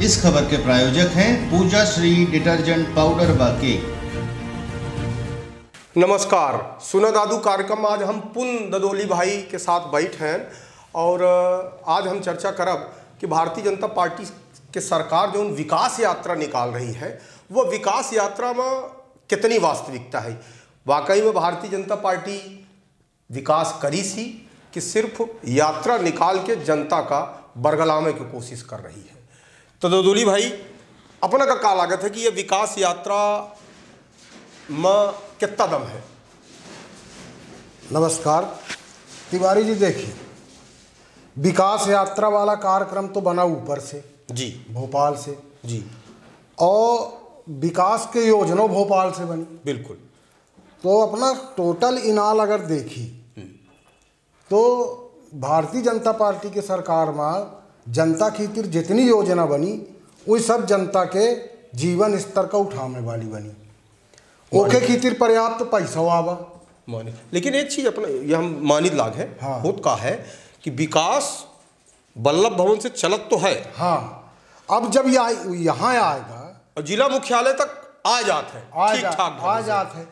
इस खबर के प्रायोजक हैं पूजा श्री डिटर्जेंट पाउडर व केक। नमस्कार, सुना दादू कार्यक्रम आज हम पुन ददोली भाई के साथ बैठ हैं और आज हम चर्चा करब कि भारतीय जनता पार्टी के सरकार जो विकास यात्रा निकाल रही है वह विकास यात्रा में कितनी वास्तविकता है। वाकई में भारतीय जनता पार्टी विकास करी सी कि सिर्फ यात्रा निकाल के जनता का बरगलाने की कोशिश कर रही है। तो ददोली भाई अपना का लागत है कि यह विकास यात्रा में कितना दम है। नमस्कार तिवारी जी, देखिए विकास यात्रा वाला कार्यक्रम तो बना ऊपर से जी, भोपाल से जी, और विकास के योजना भोपाल से बनी। बिल्कुल। तो अपना टोटल इनाल अगर देखी तो भारतीय जनता पार्टी के सरकार में जनता खातिर जितनी योजना बनी वही सब जनता के जीवन स्तर का उठाने वाली बनी। ओके खातिर पर्याप्त पैसा आवा मानी, लेकिन एक चीज अपना ये हम मानित लाग है। हाँ। होत का है कि विकास वल्लभ भवन से चलत तो है। हाँ, अब जब यहाँ आएगा और जिला मुख्यालय तक आ जात है, ठीक ठाक आ जात है,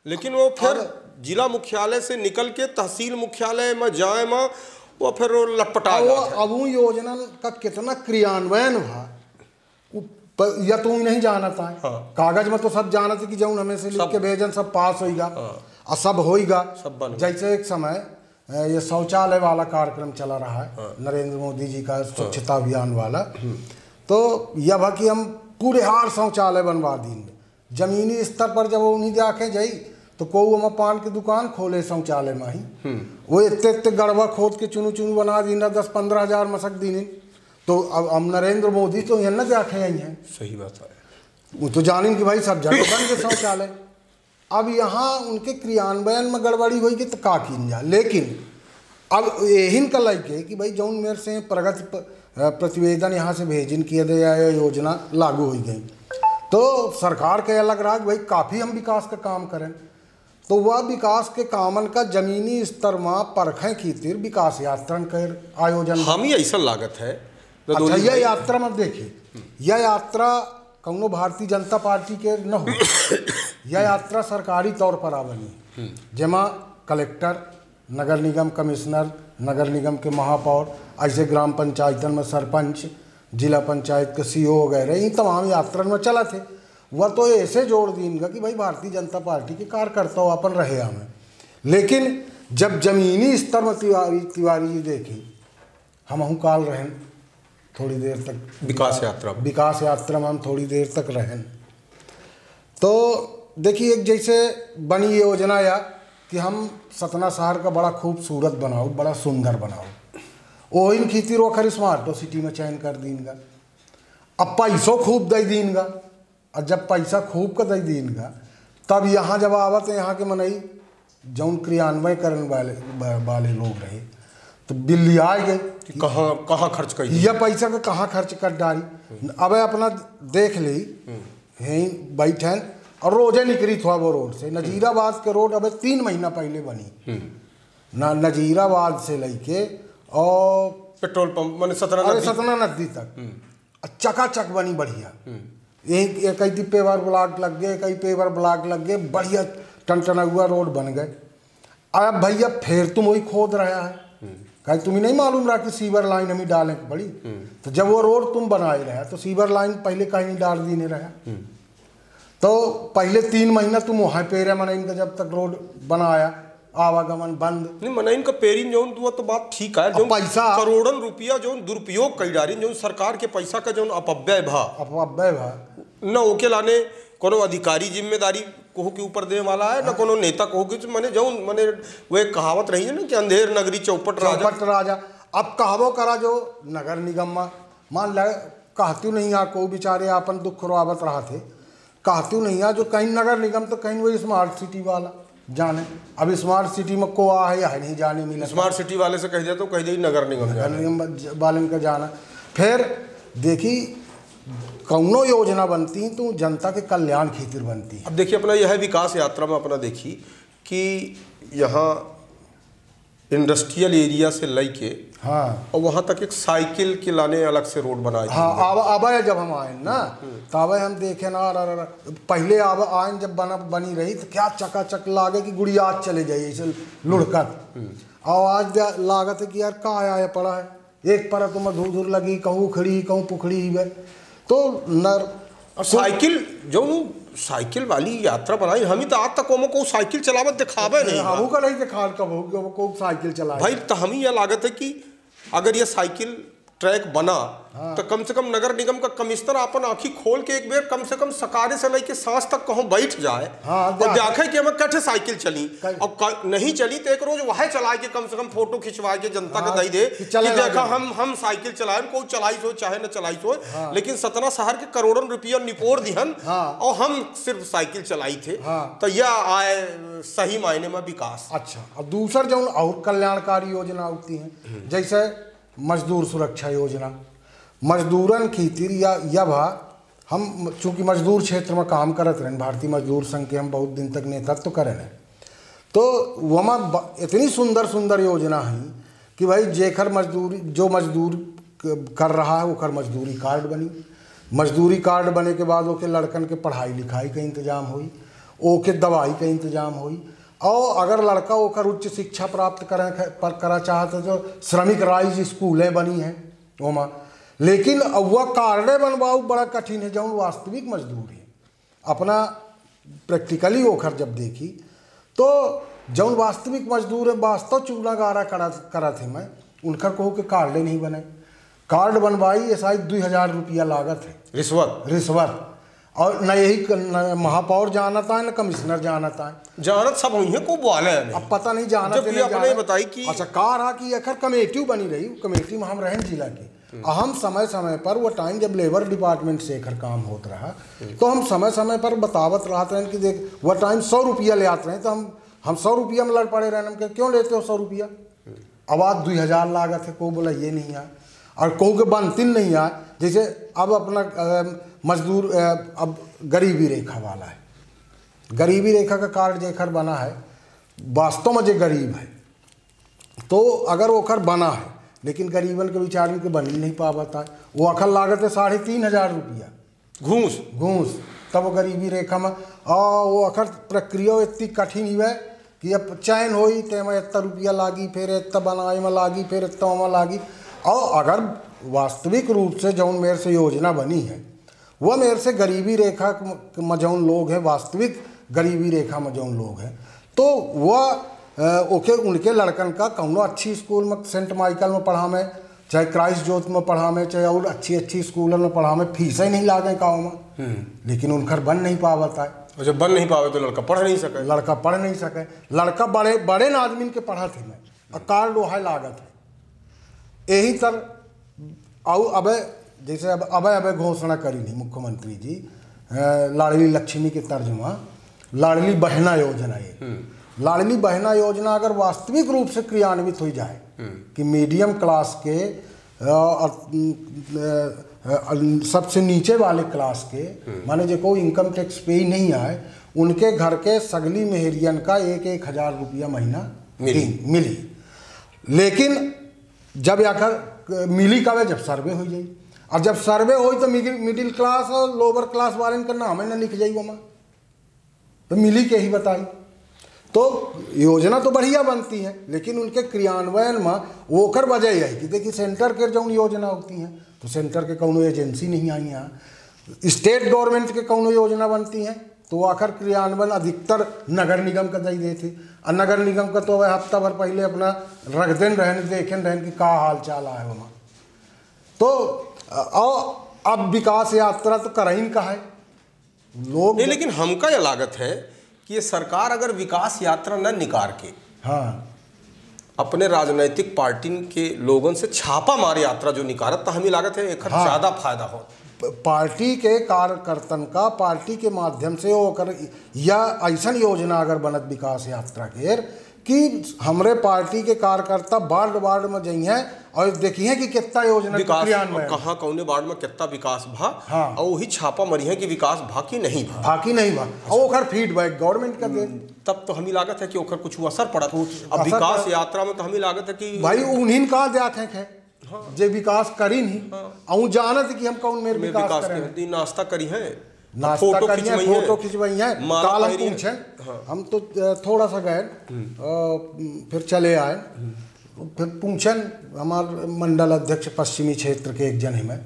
लेकिन वो फिर जिला मुख्यालय से निकल के तहसील मुख्यालय में जाए में वो फिर लटपटा जाता है। अब वो योजना का कितना क्रियान्वयन हुआ या तुम नहीं जानता है। हाँ। कागज में तो सब जानते कि जौन हमें से लिख के भेजन सब पास होगा। हाँ। और सब होगा। सब जैसे एक समय ये शौचालय वाला कार्यक्रम चला रहा है। हाँ। नरेंद्र मोदी जी का स्वच्छता अभियान वाला। तो यह भा कि हम पूरे हार शौचालय बनवा देंगे। जमीनी स्तर पर जब उन्हीं जाके जाई तो कोई हम पान की दुकान खोले शौचालय में ही वो इतने गड़बा खोद के चुनू चुनू बना दीना 10-15 हजार मसक दीने। तो अब नरेंद्र मोदी तो यहाँ न जाके आई हैं। सही बात है, वो तो जाने कि भाई सब जगह बन गए शौचालय। अब यहाँ उनके क्रियान्वयन में गड़बड़ी हुई कि तो का किन जा। लेकिन अब यही का लगे कि भाई जौन मेरे से प्रगति प्रतिवेदन यहाँ से भेजन किया गया योजना लागू हो गई तो सरकार के अलग रहा भाई काफ़ी हम विकास का काम करें। तो वह विकास के कामन का जमीनी स्तर में परखें खातिर विकास यात्रा कर आयोजन हम ही ऐसा लागत है। अच्छा, यह यात्रा में देखिए, यह यात्रा कौनो भारतीय जनता पार्टी के न हो, यह यात्रा सरकारी तौर पर आवनी जमा कलेक्टर, नगर निगम कमिश्नर, नगर निगम के महापौर, ऐसे ग्राम पंचायतन में सरपंच, जिला पंचायत के सीओ वगैरह ये तमाम यात्रा में चला थे। वह तो ऐसे जोड़ दीनगा कि भाई भारतीय जनता पार्टी के कार्यकर्ता अपन रहे हमें। लेकिन जब जमीनी स्तर में तिवारी जी देखी हम काल रहें थोड़ी देर तक विकास यात्रा में हम थोड़ी देर तक रहें तो देखिए एक जैसे बनी योजना या कि हम सतना शहर का बड़ा खूबसूरत बनाओ, बड़ा सुंदर बनाओ। वही खातिर वो खरी स्मार्ट सिटी में चयन कर दीनगा। अब पैसों खूब दे दीनगा और जब पैसा खूब का दे दीनगा तब यहाँ जब आवत यहाँ के मनई जौन क्रियान्वय करने वाले लोग रहे तो बिल्ली आ गए कि कहाँ खर्च कर यह पैसा का कहाँ खर्च कर डाली। अब अपना देख ली यहीं बैठे और रोजे निकली था वो रोड से। नजीराबाद के रोड अब 3 महीना पहले बनी ना, नजीराबाद से लेके और पेट्रोल पंप मैंने सतना नदी तक चकाचक बनी बढ़िया। यही कई पेवर ब्लॉक लग गए, कई पेवर ब्लॉक लग गए, बढ़िया टनटना हुआ रोड बन गए। अब भैया फिर तुम वही खोद रहा है कहीं तुम्हें नहीं मालूम रहा कि सीवर लाइन हमें डालें बड़ी। तो जब वो रोड तुम बनाए रहे तो सीवर लाइन पहले कहीं नहीं डाल दी नहीं रहा। तो पहले 3 महीना तुम वहाँ पेरे मनाइन का जब तक रोड बनाया आवागमन बंद नहीं मनाइन का पेरिन जो तो बात ठीक है। जो पैसा करोड़न रुपया जो दुरुपयोग कर डाली जो सरकार के पैसा का जो अपव्यय भा न ओके लाने कोनो अधिकारी जिम्मेदारी कोहो के ऊपर देने वाला है न कोनो नेता कोहो के मने जो मने वो एक कहावत रही है ना कि अंधेर नगरी चौपट राजा। अब कहबो करा जो नगर निगम में मान ल कहती नहीं आ को बेचारे अपन दुख रोआवत रहा थे कहती नहीं आ जो कहीं नगर निगम तो कहीं वही स्मार्ट सिटी वाला जाने। अब स्मार्ट सिटी में को आ है या नहीं जाने मिला। स्मार्ट सिटी वाले से कह दिया तो कह दे नगर निगम वाले का जाना। फिर देखी कौनो योजना बनती तो जनता के कल्याण खातिर बनती। अब देखिए अपना यह विकास यात्रा में अपना देखी कि यहाँ इंडस्ट्रियल एरिया से लेके हाँ और वहाँ तक एक साइकिल के लाने अलग से रोड बनाए। हाँ अब जब हम आए ना तब हम देखे ना पहले अब आए जब बनी रही तो क्या चकाचक लागे कि गुड़िया चले जाइए ऐसे लुढ़कर। और आज लागत है कि यार का आया पड़ा है एक पर तो धूर धूर लगी कहूँ खड़ी कहूँ पुखड़ी ही तो नर और साइकिल जो साइकिल वाली यात्रा बनाई हम ही तो आज तक को साइकिल चलावत दिखावे नहीं। हम का नहीं दिखा कब को साइकिल चला भाई तो हम ही यह लागत है कि अगर ये साइकिल ट्रैक बना तो कम से कम नगर निगम का कमिश्नर अपन आंखी खोल के एक बेर कम से कम सकारे से लेके सांस तक कहूँ बैठ जाए और देखे कि हमें कठे साइकिल चली और नहीं चली तो एक रोज वह चलाए के कम से कम फोटो खिंचवा के जनता को दे दे कि देखा हम साइकिल चलाए कोई चलाई सो चाहे न चलाई सो लेकिन सतना शहर के करोड़ों रुपया निपोर दिहन और हम सिर्फ साइकिल चलाई थे तो यह आए सही मायने में विकास। अच्छा और दूसर जो और कल्याणकारी योजना होती है जैसे मजदूर सुरक्षा योजना मजदूरन खीतिर या भा हम चूंकि मजदूर क्षेत्र में काम करत रहे भारतीय मजदूर संघ के हम बहुत दिन तक नेतृत्व करें तो वहाँ इतनी सुंदर सुंदर योजना है कि भाई जेखर मजदूरी जो मजदूर कर रहा है वो मजदूरी कार्ड बनी। मजदूरी कार्ड बने के बाद ओके लड़कन के पढ़ाई लिखाई का इंतजाम हुई ओके दवाई का इंतजाम हुई और अगर लड़का ओकर उच्च शिक्षा प्राप्त करा चाहते तो श्रमिक राइज स्कूलें बनी हैं वहाँ। लेकिन वह कार्डे बनवाऊ बड़ा कठिन है जौन वास्तविक मजदूर है अपना प्रैक्टिकली ओखर जब देखी तो जौन वास्तविक मजदूर है वास्तव चूना गारा करा थे मैं उनकर कहूँ कि कार्डे नहीं बने। कार्ड बनवाई ऐसा 2000 रुपया लागत है रिश्वत और न यही महापौर जानता है न कमिश्नर जानता है जानत सब हुई को बोले अब पता नहीं जानत बताई कि अच्छा कार हा कि अखर कमेटी बनी रही कमेटी में हम रहें जिला के हम समय समय पर वो टाइम जब लेबर डिपार्टमेंट से एकर काम होता रहा तो हम समय समय पर बतावत रहते हैं कि देख वह टाइम 100 रुपया ले आते हैं तो हम 100 रुपया में लड़ पड़े रहने हम क्यों लेते हो 100 रुपया अब आज 2000 लागत है को बोला ये नहीं आए और को के बनतिन नहीं आए। जैसे अब अपना मजदूर अब गरीबी रेखा वाला है गरीबी रेखा का कार्ड जेखर बना है वास्तव में जो गरीब है तो अगर ओखर बना है लेकिन गरीबन के विचार के बन ही नहीं पाता है वो अखल लागत है 3500 रुपया घूस तब वो गरीबी रेखा में और वो अखर प्रक्रिया इतनी कठिन ही है कि अब चयन होई ते में इतना रुपया लागी फिर इतना बनाए में लागी फिर इतना में लागी। और अगर वास्तविक रूप से जौन मेरे से योजना बनी है वह मेरे से गरीबी रेखा में जौन लोग हैं वास्तविक गरीबी रेखा में जौन लोग हैं तो वह ओके उनके लड़कन का कौनो अच्छी स्कूल में सेंट माइकल में पढ़ा में चाहे क्राइस्ट जोत में पढ़ा में चाहे और अच्छी स्कूलों में पढ़ा में फीस ही नहीं लागे गाँव में लेकिन उनकर बन नहीं पावता है। जब बन नहीं पावे तो लड़का पढ़ नहीं सके लड़का बड़े आदमी के पढ़ा थे मैं और कार्ड वह लागत है यही तर और अब जैसे अब घोषणा करी नहीं मुख्यमंत्री जी लाडली लक्ष्मी के तर्जुमा लाडली बहना योजना ये लाडली बहना योजना अगर वास्तविक रूप से क्रियान्वित हो जाए कि मीडियम क्लास के सबसे नीचे वाले क्लास के माने जो कोई इनकम टैक्स पे ही नहीं आए उनके घर के सगली मेहरियन का 1,000 रुपया महीना मिली। लेकिन जब आकर मिली कब जब सर्वे हो जाए और जब सर्वे हो तो मिडिल क्लास और लोअर क्लास वाले का नाम है ना लिख जाई वहाँ तो मिली के ही बताई। तो योजना तो बढ़िया बनती है लेकिन उनके क्रियान्वयन में वो कर वजह है कि देखिए सेंटर के जो योजना होती हैं तो सेंटर के कौनो एजेंसी नहीं आई यहाँ स्टेट गवर्नमेंट के कौनो योजना बनती हैं तो आखिर क्रियान्वयन अधिकतर नगर निगम का दे थे और नगर निगम का तो वह हफ्ता भर पहले अपना रख देन रहन देखें रहन कि का हाल चाल है वहाँ। तो अब विकास यात्रा तो कराइन का है लोग नहीं लेकिन हमका यह लागत है कि ये सरकार अगर विकास यात्रा न निकाल के अपने राजनीतिक पार्टी के लोगों से छापा मार यात्रा जो निकारत तो हमें लागत है एक ज्यादा फायदा हो पार्टी के कार्यकर्तन का पार्टी के माध्यम से होकर या ऐसा योजना अगर बनत विकास यात्रा के कि हमरे पार्टी के कार्यकर्ता वार्ड में जाइ हैं और देखिए कि कितना योजना क्रियान्वयन कहाँ कौने वार्ड में कितना विकास भा। हाँ। और वही छापा मरी है कि विकास भा की नहीं भा, बाकी नहीं भा, और ओकर फीडबैक गवर्नमेंट का दे। तब तो हमें लागत है कि ओकर कुछ असर पड़ा। अब विकास यात्रा में तो हमें लागत है कि भाई उन्हीं का देखे है जे विकास करी नहीं, और जानत कि हम कौन मेरे विकास करें। नाश्ता करी है, नाश्ता करी है, फोटो खिंचवाई है, कालम पूछे। हम तो थोड़ा सा गए, फिर चले आए, फिर पूछन हमार मंडल अध्यक्ष पश्चिमी क्षेत्र के एक जन में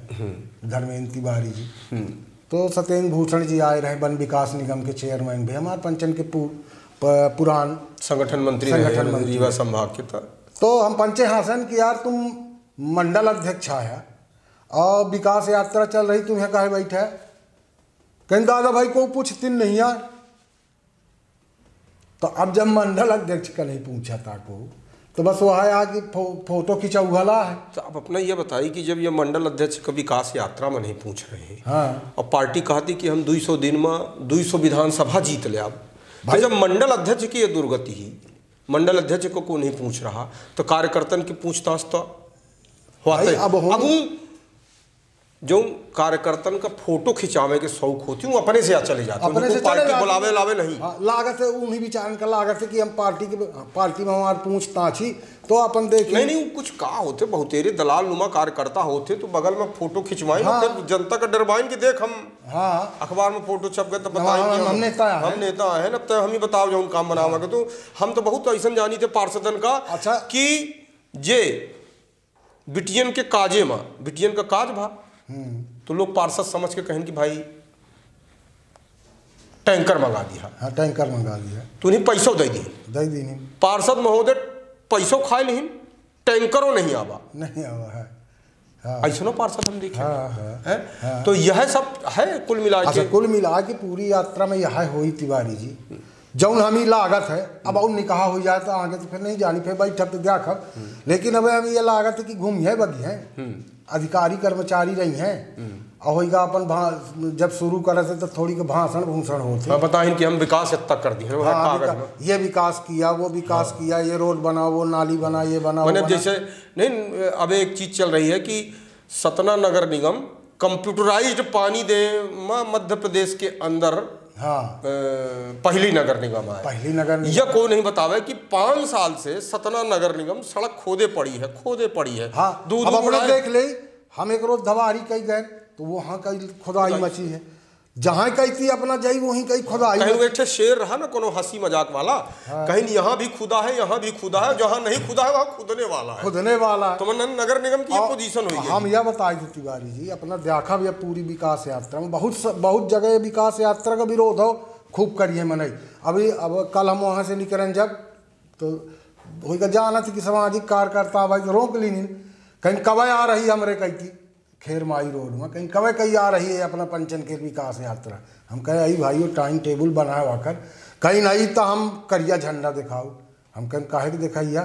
धर्मेंद्र तिवारी जी, तो सत्येंद्र भूषण जी आए रहे, वन विकास निगम के चेयरमैन भी, हमारे पंचन के पुरान संगठन मंत्री रीवा संभाग के था। तो हम पंचे हासन कि यार तुम मंडल अध्यक्ष आया और विकास यात्रा चल रही, तुम्हें कहे बैठे? कहीं दादा भाई को पूछती नहीं यार। तो अब जब मंडल अध्यक्ष का नहीं पूछा था को, तो बस वह आया कि फोटो खिंचौला है। तो अब अपना ये बताइए कि जब ये मंडल अध्यक्ष का विकास यात्रा में नहीं पूछ रहे हैं, हाँ, और पार्टी कहती कि हम 200 दिन में 200 विधानसभा जीत ले, अब तो जब मंडल अध्यक्ष की ये दुर्गति ही, मंडल अध्यक्ष को नहीं पूछ रहा, तो कार्यकर्तन की पूछताछ तो अब जो कार्यकर्तन का फोटो खिंचावे के शौक होती हूँ अपने से चले जाते हैं, अपने से पार्टी बुलावे लावे नहीं। लागत है उन्हीं विचार का, लागत है कि हम पार्टी में हमारे पूछताछ ही तो अपन देख नहीं कुछ कहा होते, बहुतेरे दलाल नुमा कार्यकर्ता होते तो बगल में फोटो खिंचवाई, फिर जनता का डरवाइन की देख हम अखबार में फोटो छप गए तो बताएंगे हम नेता है ना, तो हम ही बताओ जो काम बनावा। तो हम तो बहुत ऐसा जानी थे पार्षदन का कि जे बिटियन के काजे में बिटियन का काज भा, तो लोग पार्षद समझ के कहें कि भाई टैंकर मंगा दिया। हाँ, टैंकर मंगा दिया तो नहीं पैसों दे दी पार्षद महोदय, पैसों खाए नहीं, टैंकरों नहीं आवा है। हाँ। ऐसा ना पार्षद हम देखे। हाँ। तो यह सब है कुल मिला के। कुल मिला के पूरी यात्रा में यह हुई तिवारी जी, जौन हमी लागत है। अब और निकाह हो जाए तो आगे तो फिर नहीं जानी, फिर बैठक तो देखब, लेकिन अब हमें यह लागत है कि घूम है बगी है, अधिकारी कर्मचारी रही हैं, और होगा अपन जब शुरू करे थे तो थोड़ी के भाषण भूषण होते, बताएं कि हम विकास इतना कर दिए, ये विकास किया, वो विकास किया, ये रोड बना, वो नाली बना, ये बना, मैंने जैसे नहीं। अब एक चीज चल रही है कि सतना नगर निगम कंप्यूटराइज्ड पानी दे मध्य प्रदेश के अंदर। हाँ, पहली नगर निगम है, पहली नगर निगम। यह कोई नहीं बतावे कि 5 साल से सतना नगर निगम सड़क खोदे पड़ी है। हाँ, अब अपने देख ले, हम एक रोज धवारी कहीं गए तो वहाँ कहीं खुदाई मची है, जहाँ कही थी अपना जाई वहीं कहीं खुदाई। कहीं एक शेर रहा ना कोनो हंसी मजाक वाला, कहीं यहाँ भी खुदा है, यहाँ भी खुदा है, जहाँ नहीं खुदा है वहाँ खुदने वाला है। तो नगर निगम की पोजीशन हुई है। हम यह बताए थे तिवारी जी, अपना देखा भी पूरी विकास यात्रा में बहुत जगह विकास यात्रा का विरोध हो खूब करिए मनई। अभी अब कल हम वहाँ से निकलें जब, तो वही जाना थी कि सामाजिक कार्यकर्ता भाई रोक ली नहीं, कहीं कब आ रही हमरे कही थी खेर माई रोड में, कहीं कब कहीं आ रही है अपना पंचन के विकास यात्रा। हम कहे आई भाई वो टाइम टेबल बनाए वाकर, कहीं नहीं तो हम करिया झंडा दिखाओ, हम कहीं काहे दिखाइया,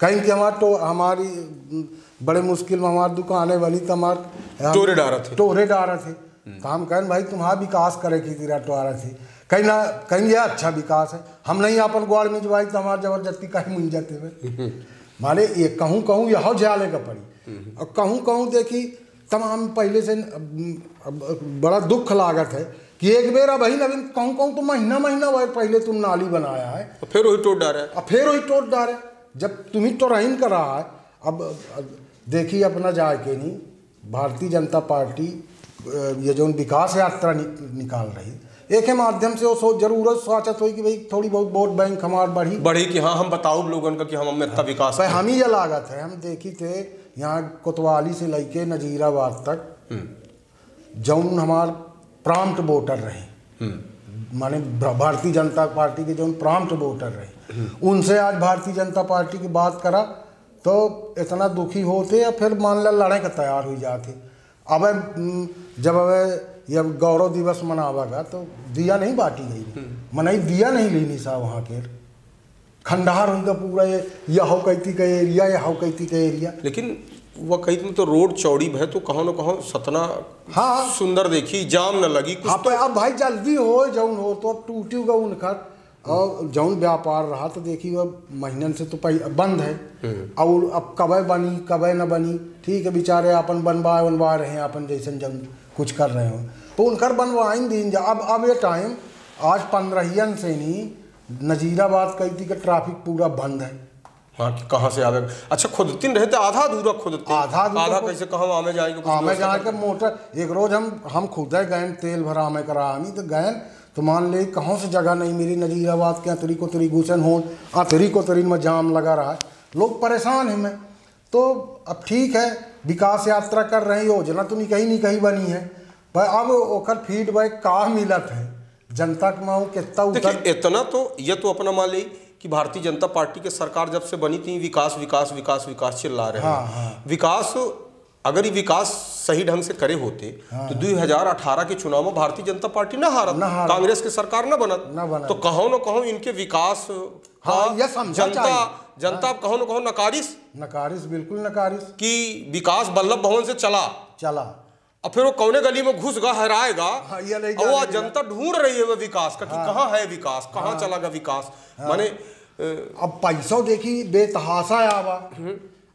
कहीं कि हमारी बड़े मुश्किल में हमारी दुकानें बनी तो हमारे टोरे डारा थे, तो हम कहें भाई तुम्हारा विकास करे की तेरा टोरा थी, कहीं यह अच्छा विकास है, हम नहीं अपन ग्वाड़ में जवाई तो हमारे जबरदस्ती कहीं मिल जाते हुए माने ये कहूँ यह झाले का पड़ी, और कहूँ देखी तमाम पहले से बड़ा दुख लागत है कि एक बेरा भाई नवीन कहूँ तो महीना भाई पहले तुम नाली बनाया है, फिर वही टोट डाले, जब तुम्हें तो रहीन कर रहा है। अब देखिए अपना जाए के नहीं, भारतीय जनता पार्टी ये जो विकास यात्रा निकाल रही, एक माध्यम से वो जरूरत सोचत हो कि भाई थोड़ी बहुत वोट बैंक हमार बढ़ी कि हाँ हम बताओ लोगों का कि हम इतना विकास है। हम ही ये लागत है, हम देखी थे यहाँ कोतवाली से लेके नजीराबाद तक जौन हमार प्रांत वोटर रहे, माने भारतीय जनता पार्टी के जौन प्रांत वोटर रहे, उनसे आज भारतीय जनता पार्टी की बात करा तो इतना दुखी होते या फिर मान ला लड़े का तैयार हो जाते। अब जब अब गौरव दिवस मनावागा तो दिया नहीं बांटी गई, मनाई दिया नहीं लेनी सा वहाँ के खंडहार होगा पूरा, यह हो कहती का एरिया, यह हो कहती का एरिया। लेकिन वह कहीं में तो रोड चौड़ी है तो कहाँ न कहाँ सतना सुंदर देखी, जाम न लगी कुछ। हाँ, तो अब भाई जल्दी हो जौन हो तो अब टूटी होगा उनका, और जौन व्यापार रहा तो देखी वह महीनन से तो बंद है। और अब कब बनी कब न बनी, ठीक है, बेचारे अपन बनवा रहे हैं, अपन जैसे जब कुछ कर रहे हो तो उनकर बनवाइन दिन जा। अब ये टाइम आज 15 से नहीं, नजीराबाद कही थी कि ट्रैफिक पूरा बंद है। हाँ, कहाँ से आवे? अच्छा, खुदतीन रहते आधा अधूरा खुदते, आधा कैसे कहाँ आमे जाएंगे? आमे जाके मोटर एक रोज हम खुद गए तेल भरा आमे करा हमी तो गए तो मान ले कहाँ से जगह नहीं मिली। नजीराबाद के अतरी को तरी घुसन हो, अतरी को तरी में जाम लगा रहा है, लोग परेशान हैं। मैं तो अब ठीक है, विकास यात्रा कर रहे हैं, योजना तो नहीं कहीं बनी है, पर अब ओकर फीडबैक का मिलत है जनता के कितना उतर। इतना तो ये तो अपना मान ली कि भारतीय जनता पार्टी के सरकार जब से बनी थी विकास विकास विकास विकास चिल्ला रहे हैं। हाँ। विकास, अगर ये विकास सही ढंग से करे होते तो 2018 के चुनाव में भारतीय जनता पार्टी न हारत, कांग्रेस की सरकार न बनत। तो कहो न कहो इनके विकास जनता कहो न कहो नकारिस बिल्कुल नकारिस कि विकास वल्लभ भवन से चला और फिर वो कौने गली में घुस गा हराएगा। हाँ, और वो जनता ढूंढ रही है वो विकास का कि कहाँ है विकास, कहाँ चला विकास। माने अब पैसों देखी बेतहासा आवा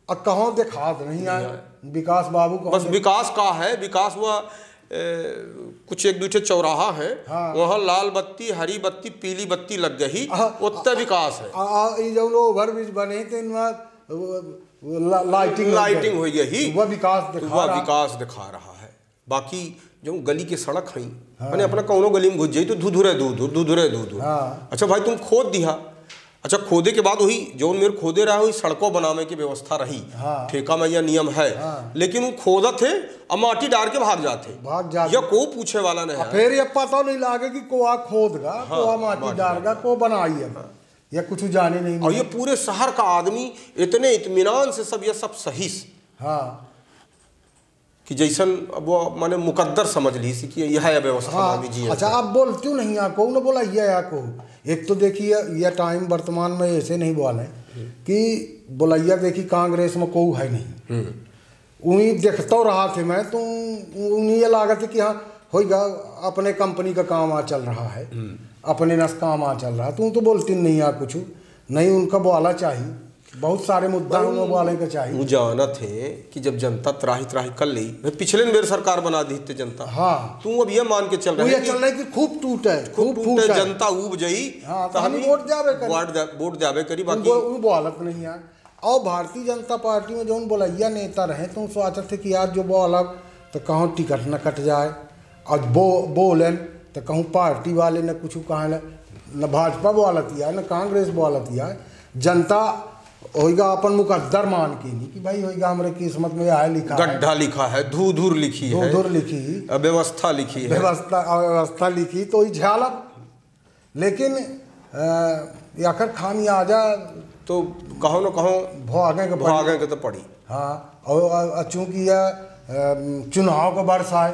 और कहाँ दिखा नहीं आए विकास बाबू को। बस विकास का है, विकास हुआ कुछ एक दूसरे चौराहा है, वहाँ लाल बत्ती हरी बत्ती पीली बत्ती लग गई, उतना विकास है। जो लोग ओवरब्रिज बने थे लाइटिंग हो गई, वह विकास दिखा रहा है। बाकी जो गली के सड़क है मैंने अपना कौनो गली में घुस जाई तो धुधुरे दूर। अच्छा भाई तुम खोद दिया, अच्छा खोदे के बाद वही जो मेरे खोदे रहा वही सड़कों बनाने की व्यवस्था रही, ठेका में यह नियम है, लेकिन वो खोदा थे और माटी डाल के भाग जाते या को पूछे वाला नहीं है। फिर ये पता नहीं लागे कि कोआ खोदगा कोआ माटी डालगा को बनाई है या कुछ जाने नहीं। और ये पूरे शहर का आदमी इतने इत्मीनान से सब ये सब सही कि जैसन अब वो माने मुकद्दर समझ ली सी कि यह है व्यवस्था। अच्छा आप बोल क्यों नहीं आपको न बोला यह आपको? एक तो देखिए यह टाइम वर्तमान में ऐसे नहीं बोला है कि बोलैया देखी कांग्रेस में कोई है नहीं, उन्हीं देखता रहा थे मैं तो उन्हीं ये लागत है कि हाँ होगा अपने कंपनी का काम आ चल रहा है, अपने नस काम आ चल रहा है। तुम तो बोलती नहीं आ कुछ नहीं, उनका बोला चाहिए, बहुत सारे मुद्दा उन्होंने बोले का चाहिए। वो जाना थे कि जब जनता त्राही कर ली, पिछले मेरे सरकार बना दी थी जनता। हाँ तू अब ये मान के चल रहा है कि खूब टूटे जनता उब जाई तो हम वोट जावे करी बाकी बोलत नहीं है। और भारतीय जनता पार्टी में जो बोलैया नेता रहे तो सोचते थे कि यार जो बोलब तो कहूँ टिकट न कट जाए और बोलन तो कहूँ पार्टी वाले न कुछ कहा न भाजपा बोलत है न कांग्रेस बोलत है। जनता होगा अपन मुकद्दर मान के नहीं कि भाई होगा हमारे किस्मत में आया लिखा गड्ढा लिखा है, धूधुर लिखी है, व्यवस्था लिखी है, व्यवस्था लिखी तो ही झालब। लेकिन आखिर खामी आ जा तो कहो न कहो भागे के तो पड़ी। हाँ और चूंकि यह चुनाव का वर्ष है,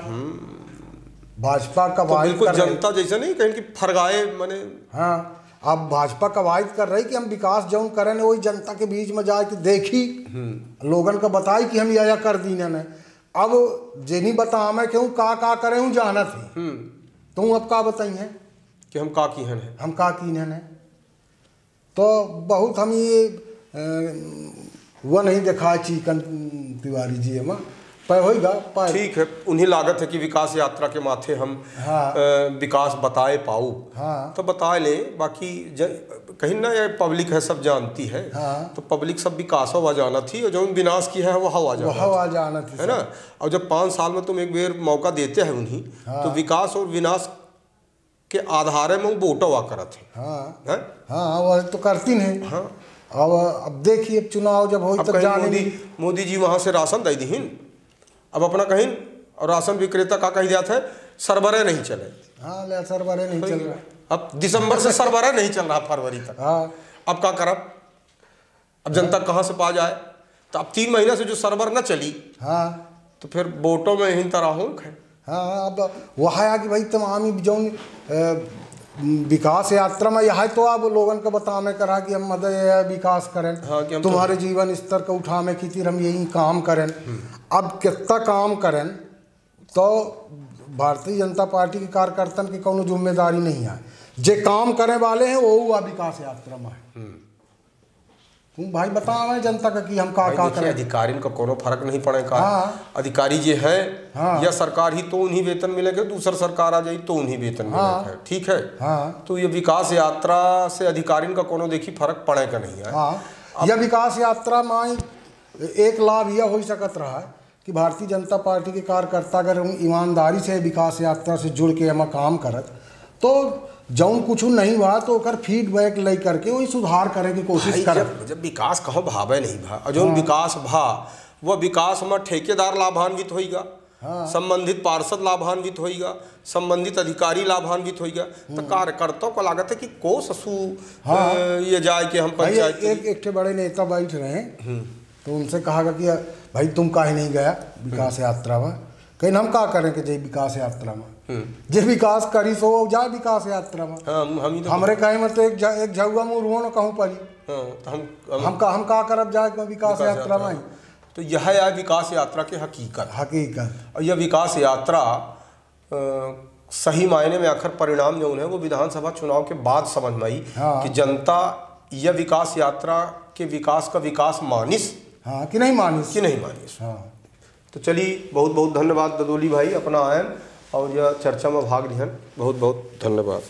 भाजपा का तो बिल्कुल जनता जैसा नहीं कहीं कि फरगाए माने। हाँ अब भाजपा कवायद कर रही कि हम विकास जौन करें वही जनता के बीच में जाए कि देखी लोगन का बताई कि हम यह कर दी ने। अब जेनी बता मैं क्यों का करे हूँ जाना थी तुम अब का बताई है कि हम का की हैं तो बहुत हम ये वह नहीं देखा चिकन तिवारी जी हम पर होगा ठीक है। उन्हीं लागत है कि विकास यात्रा के माथे हम विकास बताए पाऊ तो बता ले। बाकी कहीं ना ये पब्लिक है सब जानती है तो पब्लिक सब विकास हुआ जाना थी और जो विनाश की है वो हवा जाना थी है ना। और जब 5 साल में तुम एक बार मौका देते हैं उन्हीं तो विकास और विनाश के आधार में वो वोट हुआ करते हैं। हाँ वह तो करती नहीं। हाँ अब देखिए चुनाव जब हो तब जाने मोदी जी वहाँ से राशन दे दी, अब अपना कहीं और राशन विक्रेता का कही जाता है सरबराह नहीं चले। हाँ सरबराह नहीं चल रहा, अब दिसंबर से सरबराह नहीं चल रहा फरवरी तक। अब क्या करब, अब जनता कहाँ से पा जाए? तो अब 3 महीना से जो सरबर न चली तो फिर वोटों में ही तरह हो। अब वह है कि भाई तमाम जो विकास यात्रा में यह तो अब लोगन का बताने करा कि हम मदद विकास करें, तुम्हारे जीवन स्तर को उठाने की तीर हम यही काम करें। अब कितना काम करें तो भारतीय जनता पार्टी के कार्यकर्तन की कोनो जिम्मेदारी नहीं है। जे काम करे वाले हैं वो हुआ विकास यात्रा में है। तुम भाई बताओ जनता का कि हम का करें। अधिकारी का कोनो फर्क नहीं पड़ेगा। हाँ। अधिकारी जे है हाँ। या सरकार ही तो उन्हीं वेतन मिलेगा, दूसर सरकार आ जाए तो उन्हीं वेतन मिलेगा। ठीक है। हाँ। तो ये विकास यात्रा से अधिकारी का कोनो देखी फर्क पड़ेगा नहीं है। हाँ। यह विकास यात्रा में एक लाभ यह हो सकत रहा है कि भारतीय जनता पार्टी के कार्यकर्ता अगर ईमानदारी से विकास यात्रा से जुड़ के हम काम करत तो जौन कुछ नहीं हुआ तो ओकर फीडबैक ले करके वही सुधार करे की कोशिश कर। जब विकास कहो भावे नहीं भा और जौन विकास भा वह विकास में ठेकेदार लाभान्वित होगा। संबंधित पार्षद लाभान्वित होगा, संबंधित अधिकारी लाभान्वित होगा। तो कार्यकर्ताओं को लागत है कि को ससु ये जाए कि हम पंचायत एक बड़े नेता बैठ रहे हैं तो उनसे कहा कि भाई तुम काहे नहीं गया विकास यात्रा में। कहीं हम का करें कि जय विकास यात्रा में जे विकास करी सो जाए विकास यात्रा में। हमरे कहे में तो एक झुआ मुर्गो न कहूँ पड़ी। तो हम का करब जाए विकास यात्रा में। तो यह है विकास यात्रा की हकीकत। और यह विकास यात्रा सही मायने में आखिर परिणाम जो है वो विधानसभा चुनाव के बाद समझ में आई कि जनता यह विकास यात्रा के विकास का विकास मानिस कि नहीं मानिस। तो चलिए बहुत बहुत धन्यवाद ददोली भाई अपना आयन और यह चर्चा में भाग लिहन। बहुत बहुत धन्यवाद।